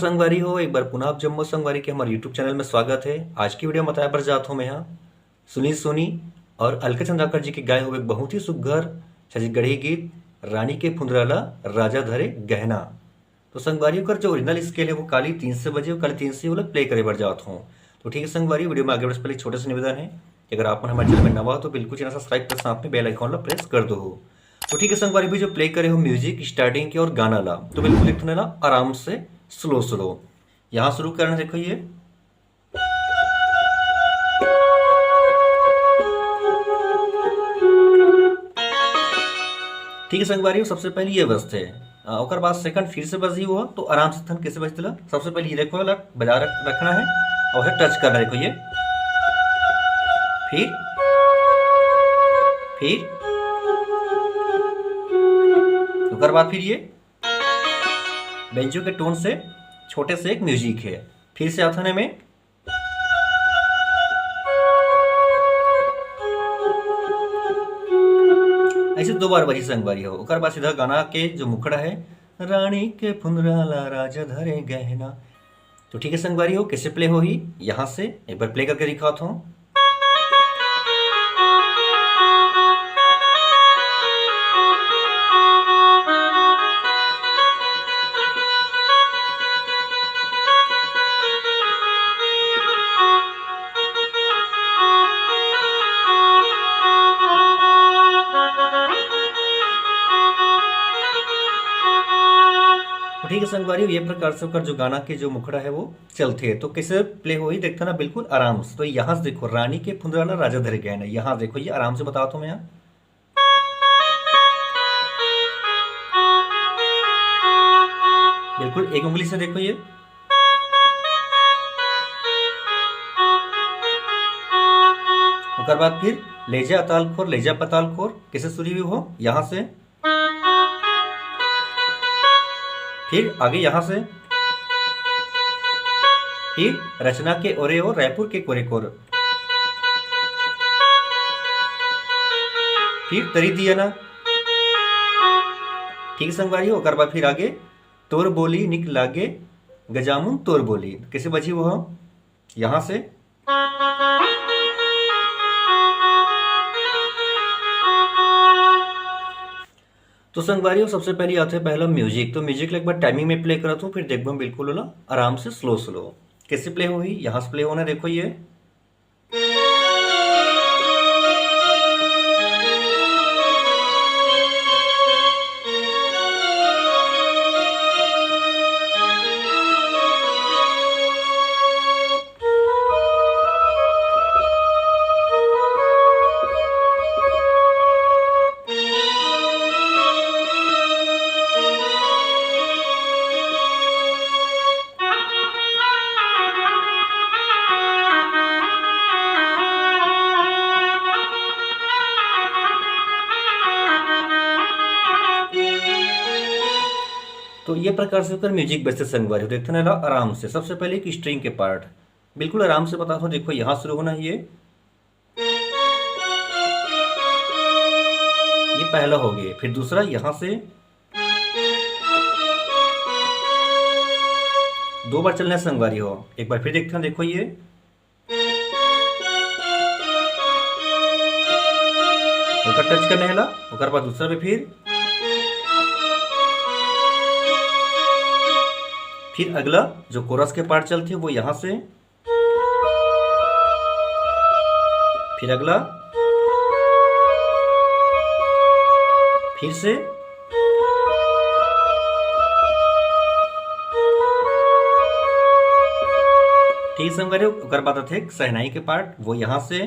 संगवारी हो, एक बार पुनः आप जम्मू संगवारी के हमारे यूट्यूब चैनल में स्वागत है। आज की वीडियो में बताया पर जात हूँ मैं यहाँ सुनील सोनी और अलका चंद्राकर जी के गाए हुए एक बहुत ही सुघर छत्तीसगढ़ी गीत रानी के फुंदराला राजा धरे गहना। तो संगवारियों का जो ओरिजिनल स्केल है वो काली 3 से बजे, काली 3 से वो लोग प्ले करे बर जात हूँ। तो ठीक है संगवारी, वीडियो में आगे बढ़ने से पहले एक छोटा सा निवेदन है कि अगर आप हमारे चैनल में नवा हो तो बिल्कुल चैनल सब्सक्राइब कर साथ में बेल आइकॉन ला प्रेस कर दो। तो ठीक है संगवारी, भी जो प्ले करे हो म्यूजिक स्टार्टिंग के और गाना ला तो बिल्कुल लिखने ला आराम से स्लो स्लो। यहां शुरू करना देखो ये ठीक है संगवारी, सबसे पहले ये बजते है और बाद सेकंड फिर से बजी हुआ तो आराम से थन कैसे बजते। सबसे पहले ये देखो बजा रखना है और टच करना देखो ये, फिर उसके बाद फिर ये बेंजो के टोन से छोटे से एक म्यूजिक है, फिर से आथने में ऐसे 2 बार बजी संगवारी हो। उसके बाद सीधा गाना के जो मुखड़ा है रानी के फुंदराला राजा धरे गहना। तो ठीक है संगवारी हो, कैसे प्ले हो ही यहां से एक बार प्ले करके दिखाता हूं। तो ठीक है संगवारी, ये प्रकार से होकर जो गाना के जो मुखड़ा है वो चलते है। तो कैसे प्ले हो ही देखता ना बिल्कुल आराम से। तो यहां से देखो रानी के फुंदराला राजा धरे गहना, यहां देखो ये आराम से बताता हूं मैं यहाँ बिल्कुल एक उंगली से देखो ये, उसके बाद फिर लेजा अताल खोर लेजा पताल खोर कैसे शुरू हुई हो यहां से, फिर आगे यहां से, फिर रचना के ओरे और रायपुर के कोरे कोर, फिर तरी दिया ना। ठीक संगवारी हो, बाद फिर आगे तोर बोली निक लागे गजामुन तोर बोली कैसे बची वो यहां से, तो संगवारी सबसे पहले आते हैं पहला म्यूजिक। तो म्यूजिक एक बार टाइमिंग में प्ले करता हूँ, फिर देखो बिल्कुल होला आराम से स्लो स्लो कैसे प्ले हो ही यहां से प्ले होना देखो ये। तो ये प्रकार से होकर म्यूजिक बजते संगवारी हो देखते ना आराम से। सबसे पहले एक स्ट्रिंग के पार्ट बिल्कुल आराम से बताता हूँ देखो यहां शुरू होना ये पहला हो गया, फिर दूसरा यहां से 2 बार चलना है संगवारी हो। एक बार फिर देखते हैं देखो ये टच करने है उसके बाद दूसरा पे फिर अगला जो कोरस के पार्ट चलते हैं वो यहां से, फिर अगला, फिर से, ठीक संगवारी उसके बाद थे सहनाई के पार्ट वो यहां से,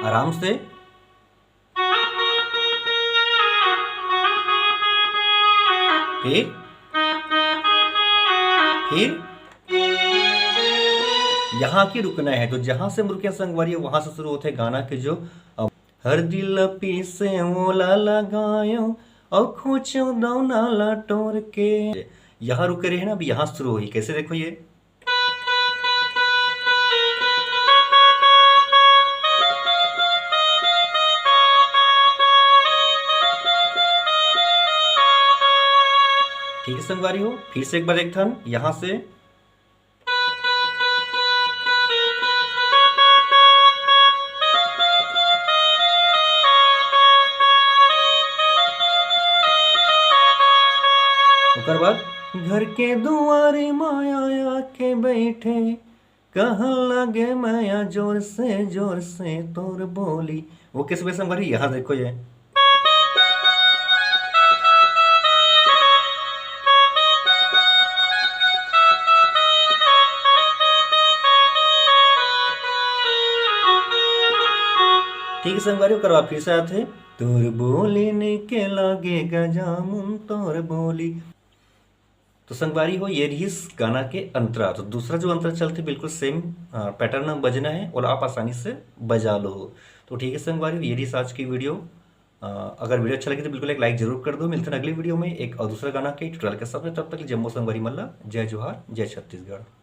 आराम से, फिर यहां की रुकना है। तो जहां से मुर्के संगवारी वहां से शुरू होते गाना के जो हर दिल पीसे वो लाला गायो और खोचो दौना ला टोर के, यहां रुके रहे ना अभी यहां शुरू हुई कैसे देखो ये ठीक है संगवारी हो, फिर से एक बार एक थन यहाँ से। ओकर बाद घर के दुआरे माया के बैठे, कहन लगे माया जोर से तोर बोली। वो किस वजह से संगवारी, यहाँ देखो ये ठीक है संगवारी। ओकर बाद फिर से आते, तोर बोली ने के लागे गजामुन तोर बोली। तो संगवारी हो ये रही इस गाना के अंतरा। तो दूसरा जो अंतरा चलते बिल्कुल सेम पैटर्न में बजना है और आप आसानी से बजा लो हो। तो ठीक है संगवारी, ये रही आज की वीडियो। अगर वीडियो अच्छा लगे तो बिल्कुल एक लाइक जरूर कर दो। मिलते हैं अगली वीडियो में एक और दूसरा गाना के ट्यूटोरियल के साथ। तब तक जम्मू संगवारी मल्ला, जय जोहार, जय छत्तीसगढ़।